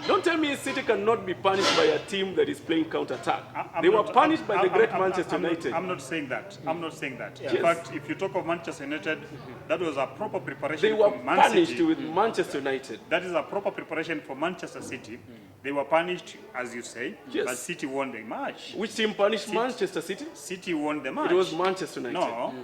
Don't tell me City cannot be punished by a team that is playing counter-attack. They were punished by the great Manchester United. I'm not saying that. I'm not saying that. Yes. In fact, if you talk of Manchester United, that was a proper preparation They were for Man punished City. with Manchester United. That is a proper preparation for Manchester City. They were punished, as you say, Yes. but City won the match. Which team punished Manchester City? City won the match. It was Manchester United. No.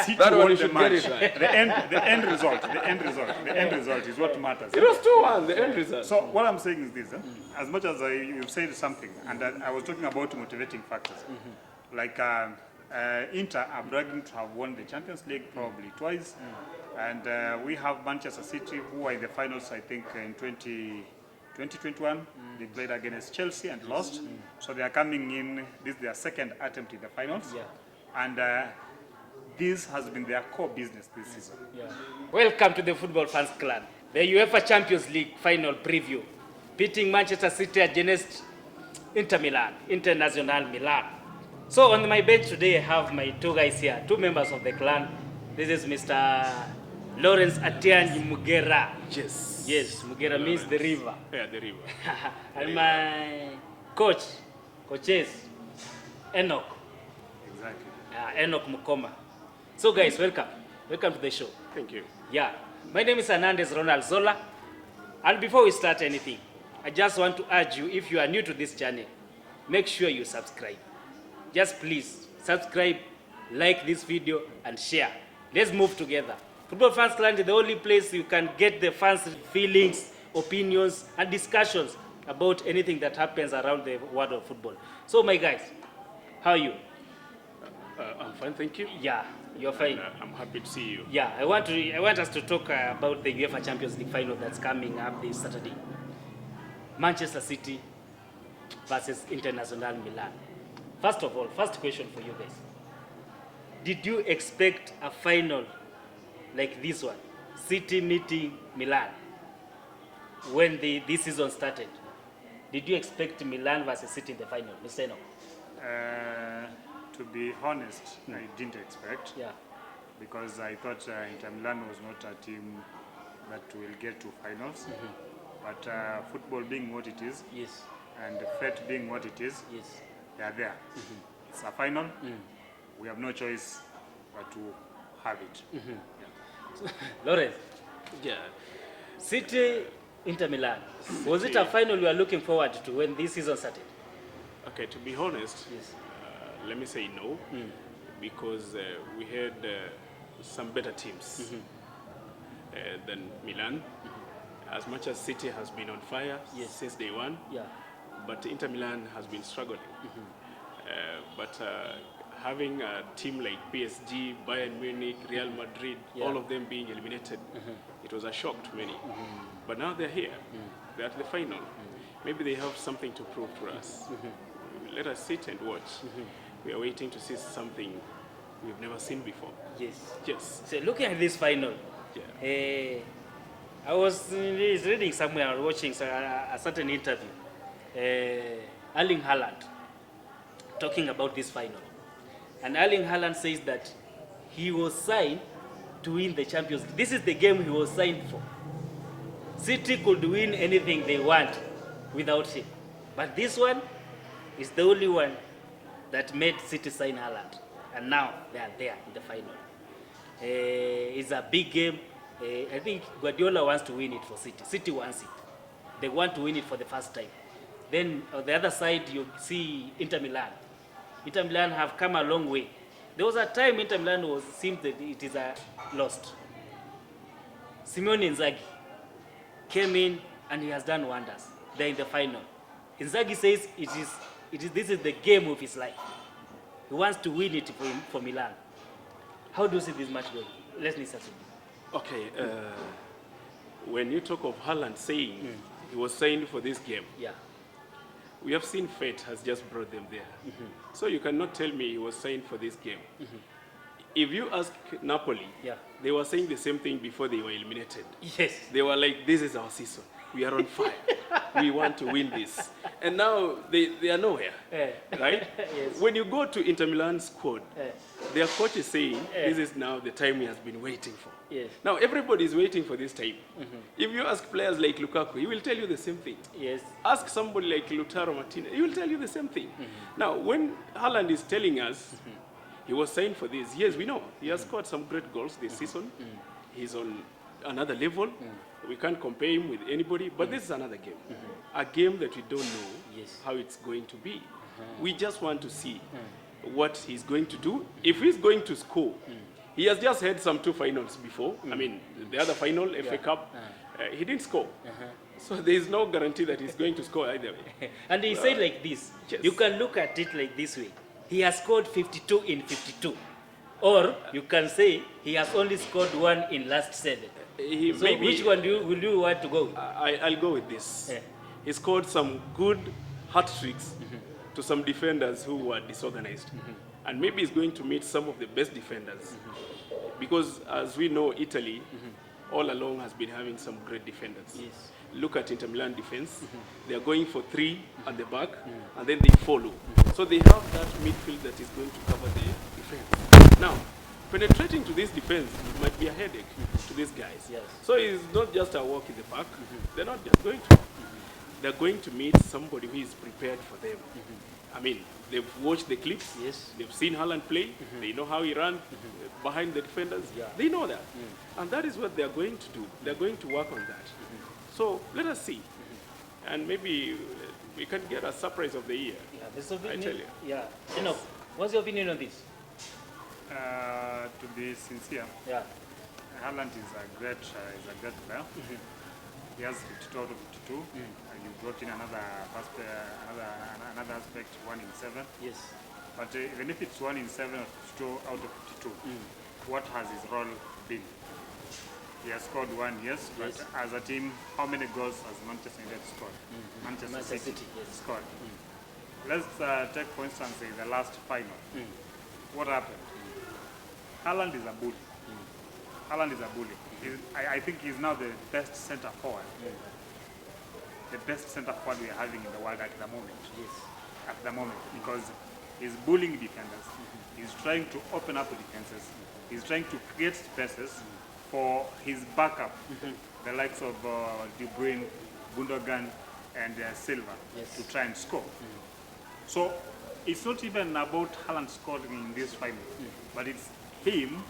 City That one won you the should match. get it right. The end result is what matters. It was 2-1, the end result. So what I'm saying is this, as much as you've said something, and I was talking about motivating factors, like Inter are bragging to have won the Champions League probably twice, and we have Manchester City who are in the finals, I think, in 2021. They played against Chelsea and lost, so they are coming in, this is their second attempt in the finals, and this has been their core business this season. Welcome to the Football Fans Clan. The UEFA Champions League final preview, pitting Manchester City against Inter Milan, Internazionale Milan. So on my bench today I have my two guys here, two members of the clan. This is Mr. Lawrence and Mugera. Yes. Yes, Mugera means the river. Yeah, the river. And my coaches, Enock. Exactly. Enock Mukoma. So guys, welcome. Welcome to the show. Thank you. Yeah, my name is Ronald Zola, and before we start anything, I just want to urge you, if you are new to this channel, make sure you subscribe. Just please subscribe, like this video, and share. Let's move together. Football Fans Clan is the only place you can get the fans' feelings, opinions, and discussions about anything that happens around the world of football. So my guys, how are you? I'm fine, thank you. Yeah, you're fine. I'm happy to see you. Yeah, I want us to talk about the UEFA Champions League final that's coming up this Saturday. Manchester City versus Internazionale Milan. First of all, first question for you guys. Did you expect a final like this one? City meeting Milan when this season started. Did you expect Milan versus City in the final, Mr. Enock? To be honest, I didn't expect. Yeah. Because I thought Inter Milan was not a team that will get to finals. But football being what it is, Yes. and fate being what it is, Yes. they are there. It's a final. We have no choice but to have it. Lawrence, Yeah. City, Inter Milan. Was it a final you are looking forward to when this season started? Okay, to be honest, Yes. let me say no, because we had some better teams than Milan. As much as City has been on fire since day one, but Inter Milan has been struggling. But having a team like PSG, Bayern Munich, Real Madrid, all of them being eliminated, it was a shock to many. But now they're here, they're at the final. Maybe they have something to prove to us. Let us sit and watch. We are waiting to see something we've never seen before. Yes. Yes. So looking at this final, I was reading somewhere, watching a certain interview, Erling Haaland talking about this final. And Erling Haaland says that he was signed to win the Champions League. This is the game he was signed for. City could win anything they want without him. But this one is the only one that made City sign Haaland. And now they are there in the final. It's a big game. I think Guardiola wants to win it for City. City wants it. They want to win it for the first time. Then on the other side, you see Inter Milan. Inter Milan have come a long way. There was a time Inter Milan seemed that it is lost. Simone Inzaghi came in and he has done wonders. They're in the final. Inzaghi says this is the game of his life. He wants to win it for Milan. How do you see this match going? Let's listen to you. Okay, when you talk of Haaland saying he was signed for this game, we have seen fate has just brought them there. So you cannot tell me he was signed for this game. If you ask Napoli, they were saying the same thing before they were eliminated. Yes. They were like, this is our season. We are on fire. We want to win this. And now they are nowhere, right? Yes. When you go to Inter Milan's squad, their coach is saying this is now the time he has been waiting for. Yes. Now everybody is waiting for this time. If you ask players like Lukaku, he will tell you the same thing. Yes. Ask somebody like Lautaro Martinez, he will tell you the same thing. Now, when Haaland is telling us he was signed for this, yes, we know. He has scored some great goals this season. He's on another level. We can't compare him with anybody, but this is another game. A game that we don't know how it's going to be. We just want to see what he's going to do. If he's going to score, he has just had some 2 finals before. I mean, the other final, FA Cup, he didn't score. So there is no guarantee that he's going to score either way. And he said like this, you can look at it like this way. He has scored 52 in 52. Or you can say he has only scored 1 in last 7. So Maybe, which one will you want to go with? I'll go with this. Yeah. He scored some good hat tricks to some defenders who were disorganized. And maybe he's going to meet some of the best defenders. Because as we know, Italy all along has been having some great defenders. Yes. Look at Inter Milan defense. They are going for 3 at the back, and then they follow. So they have that midfield that is going to cover the defense. Now, penetrating to this defense might be a headache to these guys. Yes. So it's not just a walk in the park. They're not just going to. They're going to meet somebody who is prepared for them. I mean, they've watched the clips. Yes. They've seen Haaland play. They know how he runs behind the defenders. Yeah. They know that. And that is what they're going to do. They're going to work on that. So let us see. And maybe we can get a surprise of the year. Yeah, this opinion, I tell you. Yeah. Enoch, what's your opinion on this? To be sincere, Yeah. Haaland is a great player. He has 52 out of 52. You brought in another aspect, 1 in 7. Yes. But even if it's 1 in 7 or 52 out of 52, what has his role been? He has scored 1, yes, but as a team, how many goals has Manchester United scored? Manchester City scored. Let's take, for instance, the last final. What happened? Haaland is a bully. Haaland is a bully. I think he's now the best centre forward. The best centre forward we are having in the world at the moment. Yes. At the moment, because he's bullying defenders. He's trying to open up the defenses. He's trying to create spaces for his backup, the likes of De Bruyne, Gundogan, and Silva, to try and score. So it's not even about Haaland scoring in this final, but it's him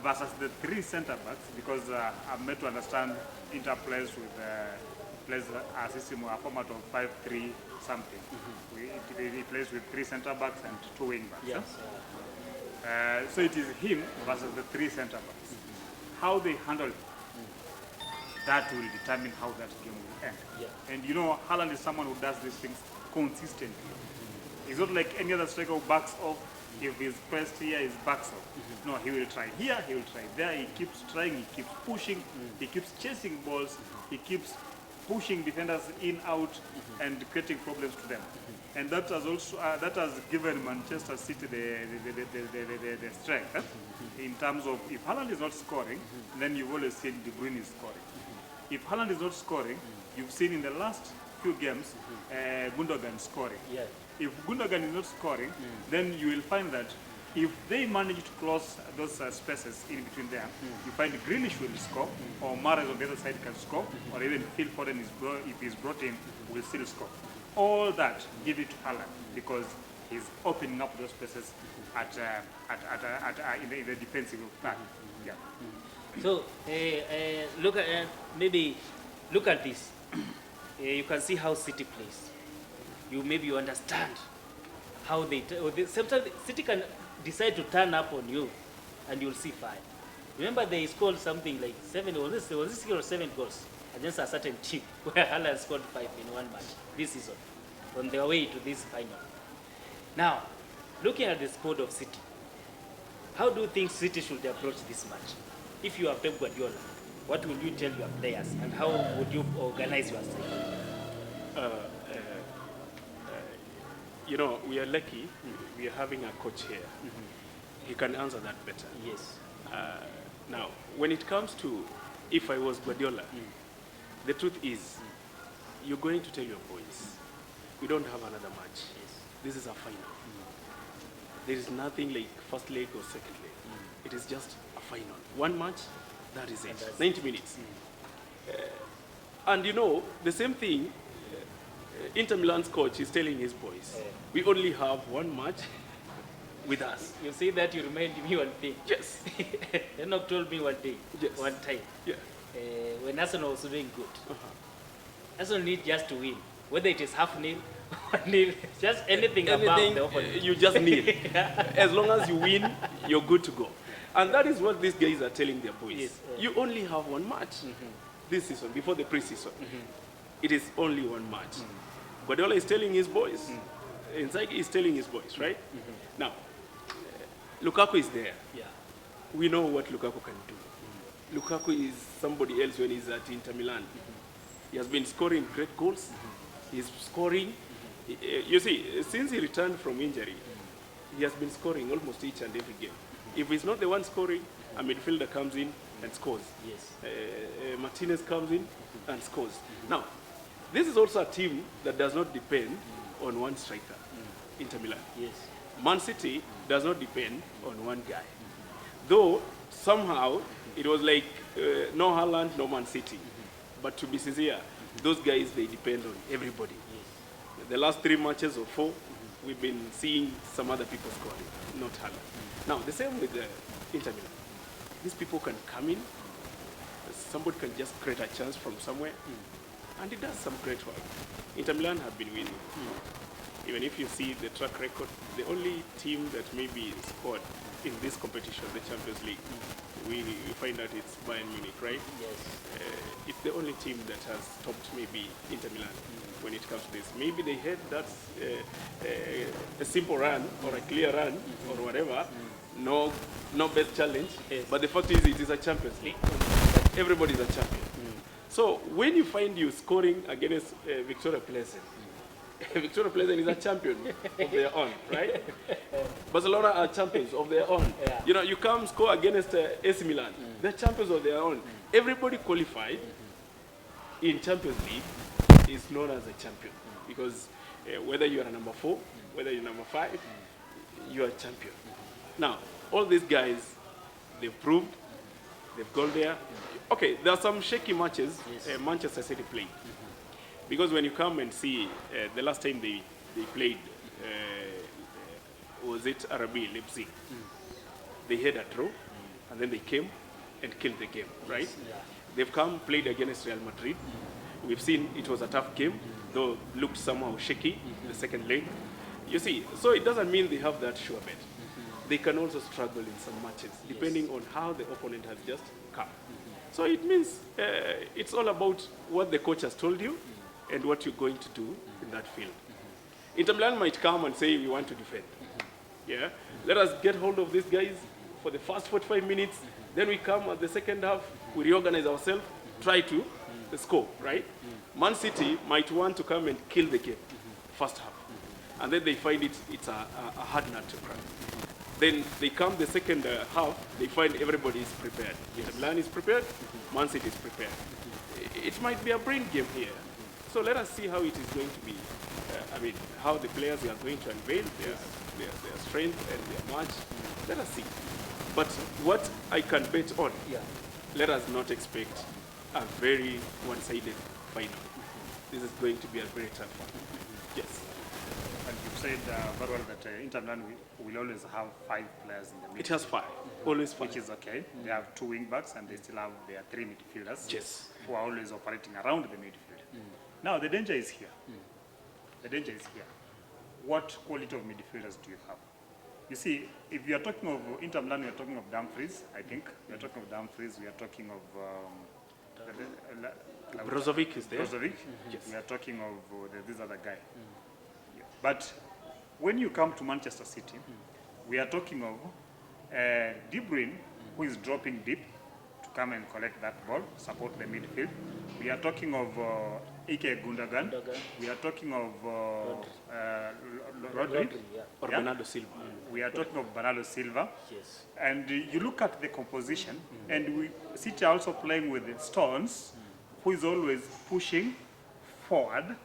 versus the 3 centre backs, because I'm made to understand Inter plays with plays a system, a format of 5-3 something. He plays with 3 centre backs and 2 wing backs. Yes. So it is him versus the 3 centre backs. How they handle it, that will determine how that game will end. Yeah. And you know, Haaland is someone who does these things consistently. He's not like any other striker who backs off. If he's pressed here, he backs off. No, he will try here, he will try there. He keeps trying, he keeps pushing, he keeps chasing balls, he keeps pushing defenders in, out, and creating problems to them. And that has also that has given Manchester City the strength in terms of, if Haaland is not scoring, then you've always seen De Bruyne is scoring. If Haaland is not scoring, you've seen in the last few games Gundogan scoring. Yeah. If Gundogan is not scoring, then you will find that if they manage to close those spaces in between them, you find Grealish will score, or Mahrez on the other side can score, or even Phil Foden, if he's brought in, will still score. All that, give it to Haaland, because he's opening up those spaces in the defensive part. Yeah. So look at maybe look at this. You can see how City plays. You understand how sometimes City can decide to turn up on you, and you'll see 5. Remember, they scored something like 7. Was this 6 or 7 goals against a certain team where Haaland scored 5 in one match this season on their way to this final. Now, looking at the squad of City, how do you think City should approach this match? If you are Pep Guardiola, what will you tell your players, and how would you organize your side? You know, we are lucky. We are having a coach here. He can answer that better. Yes. Now, when it comes to if I was Guardiola, the truth is, you're going to tell your boys, we don't have another match. Yes. This is a final. there is nothing like first leg or second leg. It is just a final. One match, that is it. 90 minutes. And you know, the same thing, Inter Milan's coach is telling his boys, we only have one match with us. You see that you remind me one thing. Yes. Enoch told me one day, Yes. one time, Yeah. when Arsenal was doing good. Arsenal need just to win, whether it is half nil or nil, just anything above the opponent. You just need. As long as you win, you're good to go. And that is what these guys are telling their boys. Yes, You only have one match this season, before the pre-season. It is only one match. Guardiola is telling his boys, Inzaghi is telling his boys, right? Now, Lukaku is there. Yeah. We know what Lukaku can do. Lukaku is somebody else when he's at Inter Milan. He has been scoring great goals. He's scoring. You see, since he returned from injury, he has been scoring almost each and every game. If he's not the one scoring, a midfielder comes in and scores. Yes. Martinez comes in and scores. Now, this is also a team that does not depend on one striker, Inter Milan. Yes. Man City does not depend on one guy. Though, somehow, it was like no Haaland, no Man City. But to be sincere, those guys, they depend on everybody. The last 3 matches or 4, we've been seeing some other people scoring, not Haaland. Now, the same with Inter Milan. These people can come in, somebody can just create a chance from somewhere, and it does some great work. Inter Milan have been winning. Even if you see the track record, the only team that maybe scored in this competition, the Champions League, we find that it's Bayern Munich, right? Yes. It's the only team that has topped maybe Inter Milan when it comes to this. Maybe they had that a simple run or a clear run or whatever, no best challenge, but the fact is it is a Champions League. Everybody is a champion. So when you find you scoring against Victoria Pleasant, Victoria Pleasant is a champion of their own, right? Barcelona are champions of their own. Yeah. You know, you come score against AC Milan, they're champions of their own. Everybody qualified in Champions League is known as a champion because whether you are a number 4, whether you're number 5, you are a champion. Now, all these guys, they've proved, they've gone there. Okay, there are some shaky matches Manchester City played. Because when you come and see the last time they played, was it RB Leipzig? They had a draw, and then they came and killed the game, right? Yeah. They've come, played against Real Madrid. We've seen it was a tough game, though looked somehow shaky, the second leg. You see, so it doesn't mean they have that sure bet. They can also struggle in some matches, depending on how the opponent has just come. So it means it's all about what the coach has told you and what you're going to do in that field. Inter Milan might come and say, we want to defend. Yeah, let us get hold of these guys for the first 45 minutes. Then we come at the second half, we reorganize ourselves, try to score, right? Man City might want to come and kill the game, first half. And then they find it's a hard nut to crack. Then they come the second half, they find everybody is prepared. Inter Milan is prepared, Man City is prepared. It might be a brain game here. So let us see how it is going to be. How the players are going to unveil their strength and their match. Let us see. But what I can bet on, let us not expect a very one-sided final. This is going to be a very tough one. Yes. And you've said very well that Inter Milan will always have 5 players in the midfield. It has 5, always 5. Which is okay. They have 2 wing backs and they still have their 3 midfielders Yes. who are always operating around the midfield. Now the danger is here. The danger is here. What quality of midfielders do you have? You see, if you are talking of Inter Milan, we are talking of Dumfries, I think. We are talking of Dumfries, we are talking of Brozovic is there. Brozovic. Yes. We are talking of this other guy. Yeah. But when you come to Manchester City, we are talking of De Bruyne, who is dropping deep to come and collect that ball, support the midfield. We are talking of Ike Gundogan. We are talking of Rodri. Or Bernardo Silva. We are talking of Bernardo Silva. Yes. And you look at the composition, and City are also playing with Stones, who is always pushing forward.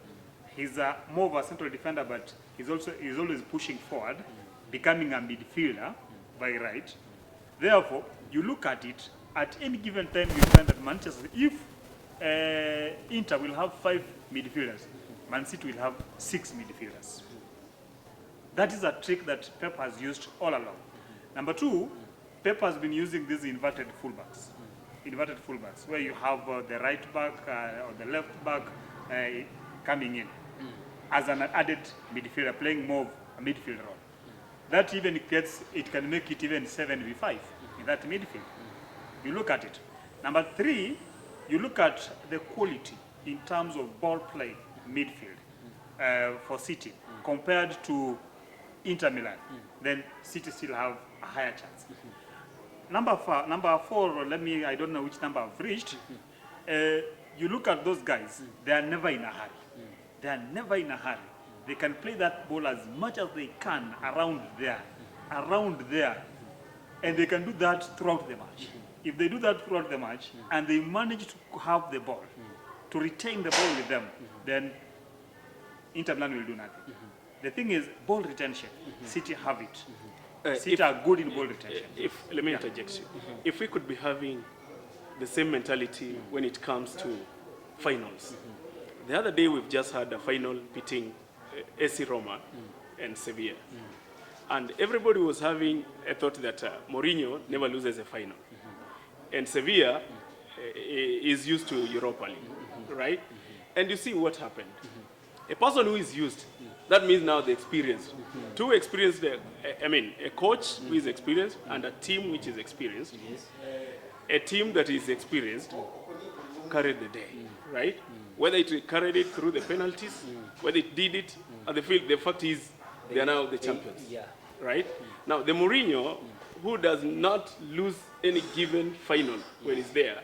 He's more of a central defender, but he's always pushing forward. becoming a midfielder by right. Therefore, you look at it, at any given time you find that Manchester, if Inter will have 5 midfielders, Man City will have 6 midfielders. That is a trick that Pep has used all along. Number 2, Pep has been using these inverted fullbacks. Inverted fullbacks, where you have the right back or the left back coming in as an added midfielder, playing more of a midfield role. That even it can make it even 7v5 in that midfield. You look at it. Number 3, you look at the quality in terms of ball play midfield for City compared to Inter Milan. Then City still have a higher chance. Number 4, I don't know which number I've reached. You look at those guys, they are never in a hurry. They are never in a hurry. They can play that ball as much as they can around there, and they can do that throughout the match. If they do that throughout the match, and they manage to have the ball, to retain the ball with them, then Inter Milan will do nothing. The thing is, ball retention, City have it. City are good in ball retention. Let me interject you. If we could be having the same mentality when it comes to finals. The other day we've just had a final pitting AC Roma and Sevilla. And everybody was having a thought that Mourinho never loses a final. And Sevilla is used to Europa League, right? And you see what happened. A person who is used, that means now the experienced. Two experienced, a coach who is experienced and a team which is experienced. A team that is experienced carried the day, right? Whether it carried it through the penalties, whether it did it at the field, the fact is they are now the champions, right? Now the Mourinho, who does not lose any given final when he's there,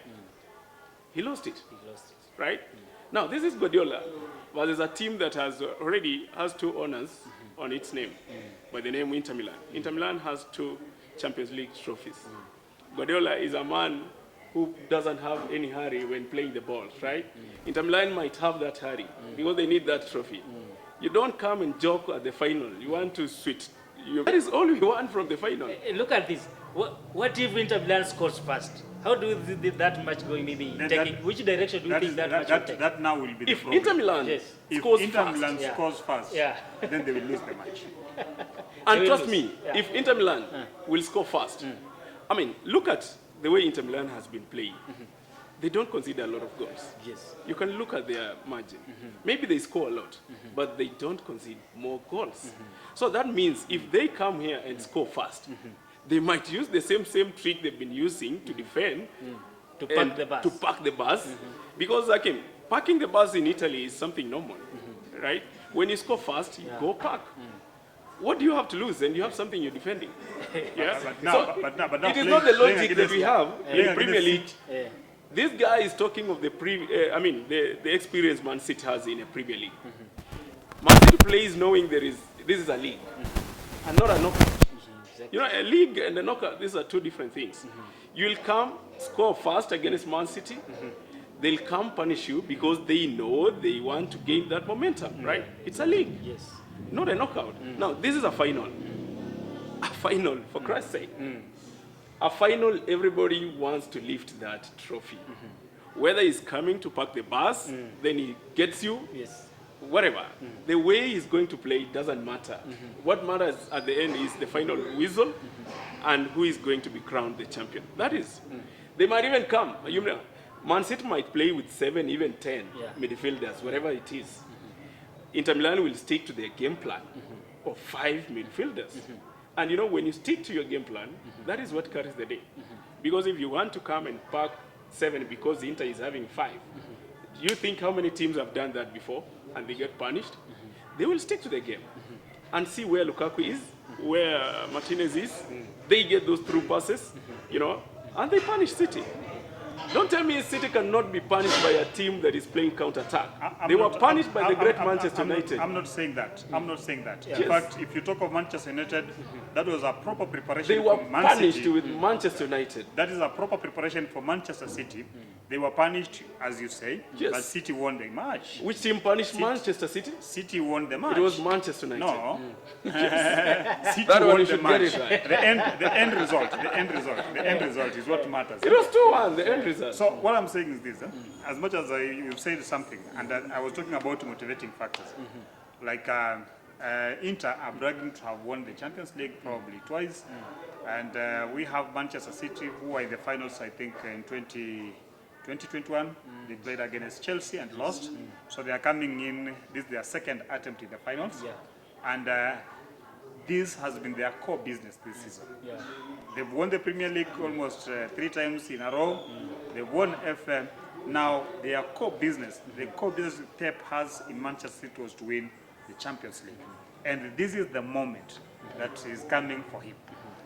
he lost it, right? Now this is Guardiola, versus a team that already has 2 honors on its name, by the name Inter Milan. Inter Milan has 2 Champions League trophies. Guardiola is a man who doesn't have any hurry when playing the ball, right? Inter Milan might have that hurry because they need that trophy. You don't come and joke at the final. You want to switch. That is all we want from the final. Look at this. What if Inter Milan scores first? How do that match going maybe taking? Which direction do you think that match will take? That now will be the if problem. Inter Milan If scores Inter fast, Milan scores fast, then they will lose the match. And trust me, if Inter Milan will score fast, I mean, look at the way Inter Milan has been playing. They don't concede a lot of goals. You can look at their margin. Maybe they score a lot, but they don't concede more goals. So that means if they come here and score fast, they might use the same trick they've been using to defend, to park the bus. To park the bus. Because again, parking the bus in Italy is something normal, right? When you score fast, you go park. What do you have to lose? And you have something you're defending. Yeah? But it is not the logic that we have in Premier League. This guy is talking of the experience Man City has in a Premier League. Man City plays knowing this is a league and not a knockout. You know, a league and a knockout, these are 2 different things. You'll come, score fast against Man City. They'll come punish you because they know they want to gain that momentum, right? It's a league, not a knockout. Now, this is a final. A final, for Christ's sake. A final, everybody wants to lift that trophy. Whether he's coming to park the bus, then he gets you, whatever. The way he's going to play doesn't matter. What matters at the end is the final whistle and who is going to be crowned the champion. That is. They might even come. You know, Man City might play with 7, even 10 midfielders, whatever it is. Inter Milan will stick to their game plan of 5 midfielders. And you know, when you stick to your game plan, that is what carries the day. Because if you want to come and park 7 because Inter is having 5, do you think how many teams have done that before and they get punished? They will stick to the game and see where Lukaku is, where Martinez is. They get those through passes, you know, and they punish City. Don't tell me City cannot be punished by a team that is playing counter-attack. They were punished by the great Manchester United. I'm not saying that. In fact, if you talk of Manchester United, that was a proper preparation they were for Man punished City. with Manchester United. That is a proper preparation for Manchester City They were punished, as you say, Yes. but City won the match. Which team punished Manchester City? City won the match. It was Manchester United. No. City That one won you the should match. get it right. The end result is what matters. It was 2-1, the end result. So what I'm saying is this, as much as you've said something, and I was talking about motivating factors, like Inter are bragging to have won the Champions League probably twice, and we have Manchester City who are in the finals, I think, in 2021. They played against Chelsea and lost, so they are coming in, this is their second attempt in the finals, and this has been their core business this season. They've won the Premier League almost 3 times in a row. They've won FM. Now, their core business, the core business Pep has in Manchester City was to win the Champions League. And this is the moment that is coming for him.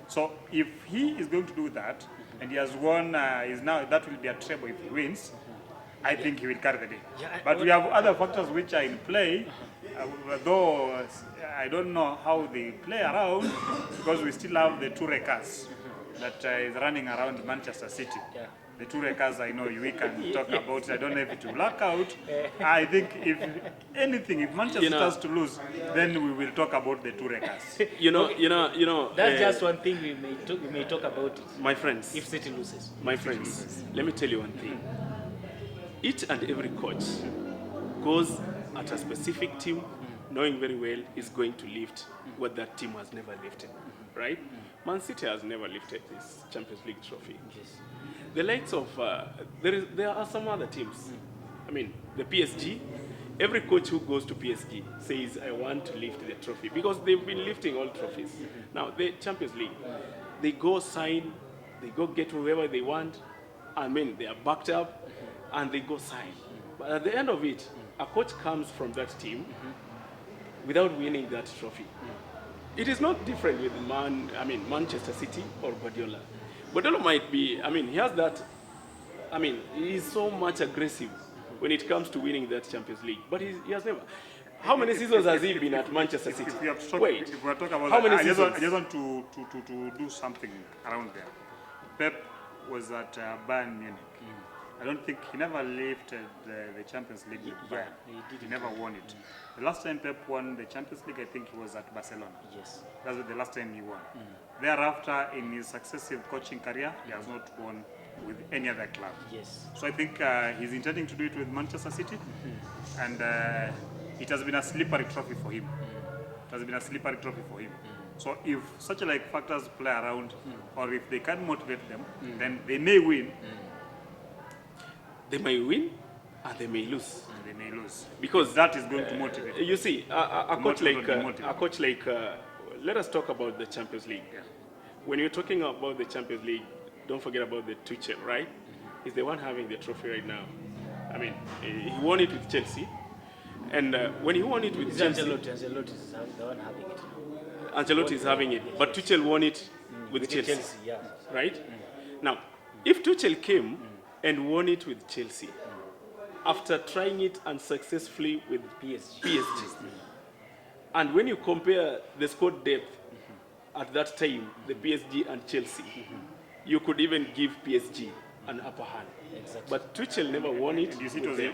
So, if he is going to do that, and he has won, that will be a treble if he wins, I think he will carry the day. But we have other factors which are in play, though I don't know how they play around, because we still have the Toure curse that is running around Manchester City. The Toure curse, I know we can talk about. I don't know if it will work out. I think if Manchester has to lose, then we will talk about the Toure curse. That's just one thing we may talk about it. My friends, If City loses. my friends, let me tell you one thing. Each and every coach goes at a specific team, knowing very well is going to lift what that team has never lifted, right? Man City has never lifted this Champions League trophy. The likes of, there are some other teams. I mean, the PSG, every coach who goes to PSG says, I want to lift the trophy, because they've been lifting all trophies. Now, the Champions League, they go sign, they go get whoever they want. I mean, they are backed up, and they go sign. But at the end of it, a coach comes from that team without winning that trophy. It is not different with Manchester City or Guardiola. Guardiola might be, he has that, he is so much aggressive when it comes to winning that Champions League. But he has never. How many seasons has he been at Manchester City? If we are Wait, talking about how that, many seasons? I just want to do something around there. Pep was at Bayern Munich. I don't think he never lifted the Champions League with Bayern. He never won it. The last time Pep won the Champions League, I think he was at Barcelona. That's the last time he won. Thereafter, in his successive coaching career, he has not won with any other club. So I think he's intending to do it with Manchester City, and it has been a slippery trophy for him. So if such factors play around, or if they can motivate them, then they may win. They may win, and they may lose. Because that is going to motivate. You see, a coach like, let us talk about the Champions League. When you're talking about the Champions League, don't forget about the Tuchel, right? He's the one having the trophy right now. He won it with Chelsea, and when he won it with Chelsea, Ancelotti is the one having it. Ancelotti is having it, but Tuchel won it with Chelsea, right? Now, if Tuchel came and won it with Chelsea, after trying it unsuccessfully with PSG. And when you compare the squad depth at that time, the PSG and Chelsea, you could even give PSG an upper hand. But Tuchel never won it. And you see, it was the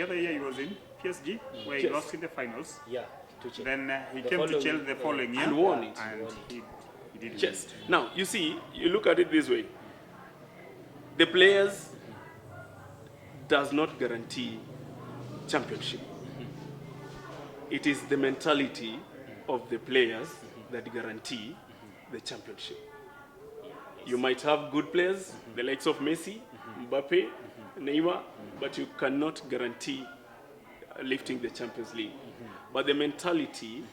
other year he was in PSG, where he lost in the finals. Tuchel. Then he came to Chelsea the following year and won it. And he did Yes. Now, you see, you look at it this way. The players does not guarantee championship. It is the mentality of the players that guarantee the championship. You might have good players, the likes of Messi, Mbappe, Neymar, but you cannot guarantee lifting the Champions League. But the mentality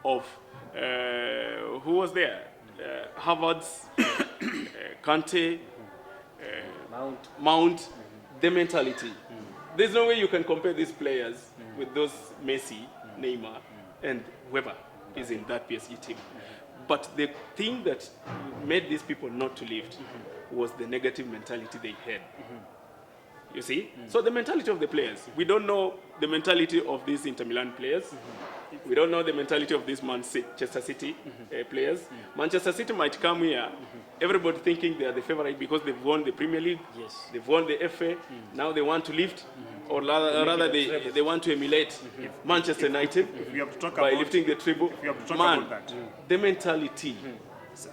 of, who was there? Havertz, Kante, Mount, the mentality. There's no way you can compare these players with those Messi, Neymar, and whoever is in that PSG team. But the thing that made these people not to lift was the negative mentality they had. You see? So the mentality of the players. We don't know the mentality of these Inter Milan players. We don't know the mentality of these Manchester City players. Manchester City might come here everybody thinking they are the favorite because they've won the Premier League, Yes. they've won the FA, now they want to lift, or rather they want to emulate Manchester United If we have to talk by about, lifting the treble. if we have to talk Man, about that, the mentality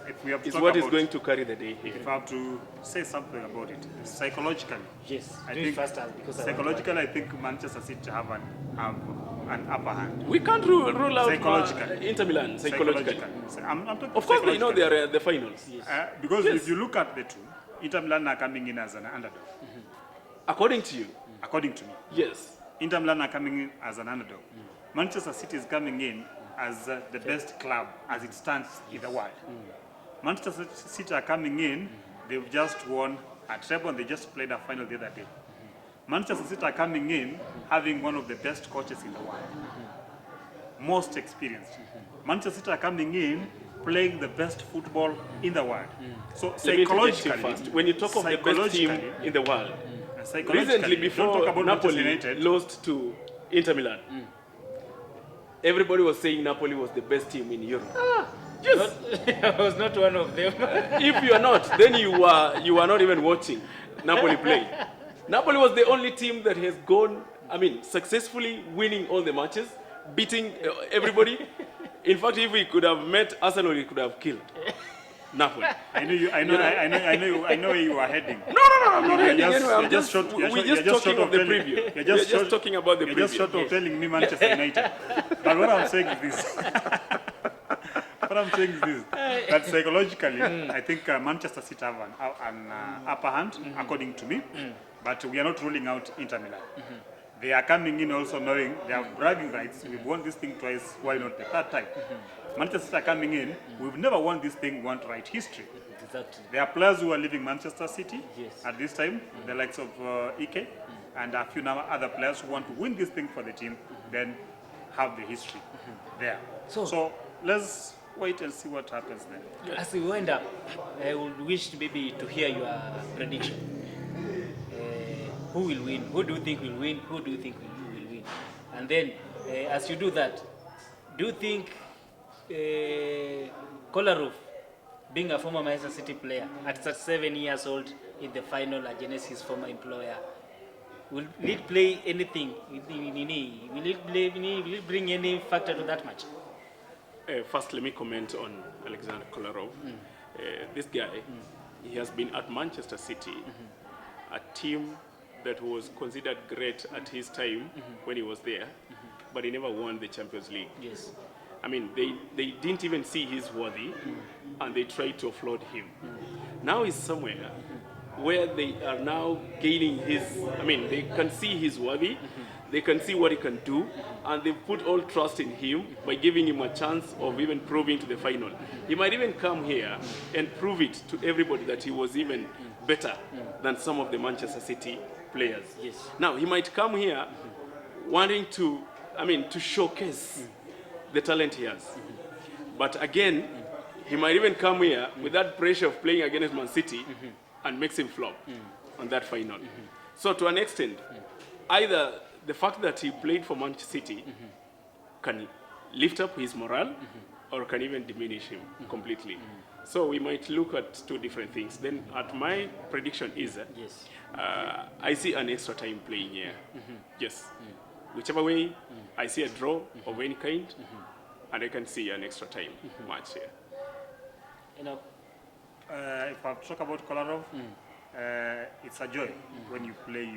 if we have to is talk what is about, going to carry the day here. if I have to say something about it, psychologically, Yes. I Do it think faster because I want to- psychologically, I think Manchester City have an upper hand. We can't rule out Psychologically. Inter Milan psychologically. I'm talking Of course, they know they psychologically. are the finals. Because Yes. if you look at the two, Inter Milan are coming in as an underdog, According to you, according to me. yes. Inter Milan are coming in as an underdog. Manchester City is coming in as the best club as it stands in the world. Manchester City are coming in, they've just won a treble and they just played a final the other day. Manchester City are coming in having one of the best coaches in the world, most experienced. Manchester City are coming in playing the best football in the world. So Let me interject you psychologically, first. When you talk of the best team in the world, recently don't talk before about Manchester Napoli United. lost to Inter Milan, everybody was saying Napoli was the best team in Europe. Yes. I was not one of them. If you are not, then you are not even watching Napoli play. Napoli was the only team that has gone, successfully winning all the matches, beating everybody. In fact, if we could have met Arsenal, we could have killed Napoli. I know where you are heading. No, I'm not heading just- anywhere. you're just short- We're you're just just talking short of the of telling- preview. you're We're just just short- talking about the You're preview. just short of telling me Manchester United. But what I'm saying is this. That psychologically, I think Manchester City have an upper hand, according to me. But we are not ruling out Inter Milan. They are coming in also knowing they have bragging rights. We've won this thing twice, why not the third time? Manchester City are coming in, we've never won this thing, we want to write history. Exactly. There are players who are leaving Manchester City Yes. at this time, the likes of Ike, and a few other players who want to win this thing for the team, then have the history there. So let's wait and see what happens then. As we wind up, I would wish maybe to hear your prediction. Who will win? Who do you think will win? Who do you think will win? And then, as you do that, do you think Kolarov, being a former Manchester City player at 37 years old in the final against his former employer, will it play anything? Will it bring any factor to that match? First, let me comment on Alexander Kolarov. This guy, he has been at Manchester City, a team that was considered great at his time when he was there, but he never won the Champions League. Yes. They didn't even see his worthy, and they tried to offload him. Now he's somewhere where they are now gaining they can see his worthy, they can see what he can do, and they put all trust in him by giving him a chance of even proving to the final. He might even come here and prove it to everybody that he was even better than some of the Manchester City players. Yes. Now, he might come here wanting to showcase the talent he has. But again, he might even come here with that pressure of playing against Man City and makes him flop on that final. So to an extent, either the fact that he played for Manchester City can lift up his morale or can even diminish him completely. So we might look at two different things. Then my prediction is Yes. I see an extra time playing here. Yes. Whichever way, I see a draw of any kind, and I can see an extra time match here. If I talk about Kolarov, it's a joy when you play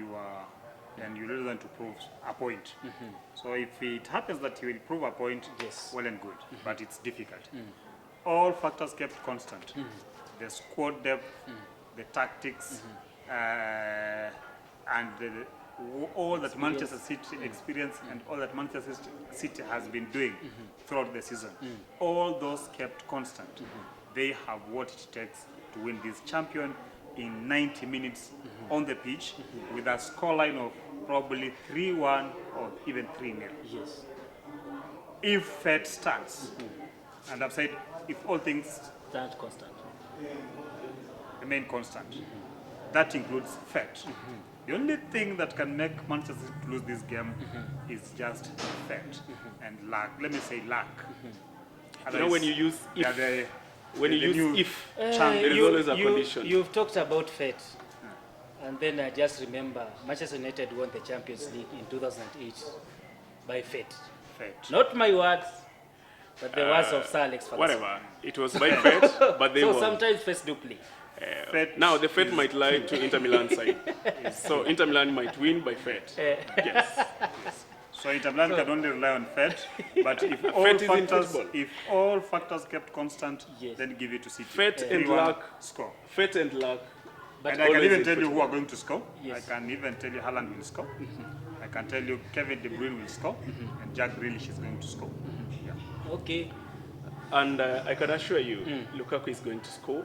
and you really want to prove a point. So if it happens that you will prove a point, Yes. well and good, but it's difficult. All factors kept constant. The squad depth, the tactics, and all that Manchester City experience and all that Manchester City has been doing throughout the season. All those kept constant. They have what it takes to win this champion in 90 minutes on the pitch with a scoreline of probably 3-1 or even 3-0. Yes. If fate stands, and I've said if all things That constant. remain constant, that includes fate. The only thing that can make Manchester City lose this game is just fate and luck. Let me say luck. You know, when you use They are if, the when you The use new if, champ. there is always a condition. You've talked about fate. And then I just remember Manchester United won the Champions League in 2008 by fate. Not my words, but the words of Sir Alex Ferguson. Whatever. It was by fate, but they So won. sometimes fates do play. Now the fate might lie to Inter Milan side. So Inter Milan might win by fate. Yes. So Inter Milan can only rely on fate, but if all factors kept constant, Yes. then give it to City. Fate and Everyone luck. score. Fate and luck. But And I can always even in tell you who football. are going to score. Yes. I can even tell you Haaland will score. I can tell you Kevin De Bruyne will score, and Jack Grealish is going to score. Yeah. Okay. And I can assure you, Lukaku is going to score.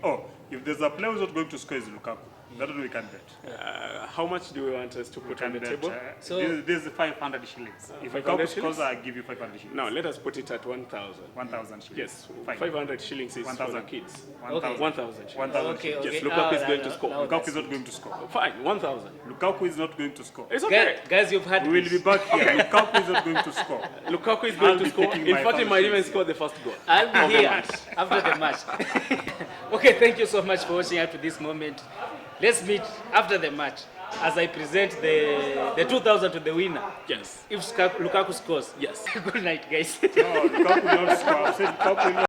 Oh, if there's a player who's not going to score, is Lukaku. That one we can bet. How much do you want us to put on the table? So- this is 500 shillings. If 500 Lukaku shillings? scores, I give you 500 shillings. No, let us put it at 1,000. 1,000 shillings. Yes, Fine. 500 shillings is for the 1,000. kids. 1,000. 1,000 shillings. 1,000 Okay, shillings. okay. Yes, Lukaku is going to now- score. now Lukaku that's- is not going to score. Fine, 1,000. Lukaku is not going to score. It's okay. Guys, you've had We will this. be back here. Lukaku is not going to score. Lukaku is I'll going to be score. taking In my fact, he might even 500 score the first goal. I'll be here after the match. Okay, thank you so much for watching up to this moment. Let's meet after the match as I present the 2,000 to the winner. Yes. If Lukaku scores. Yes. Good night, guys. No, Lukaku will not score. I said Lukaku will not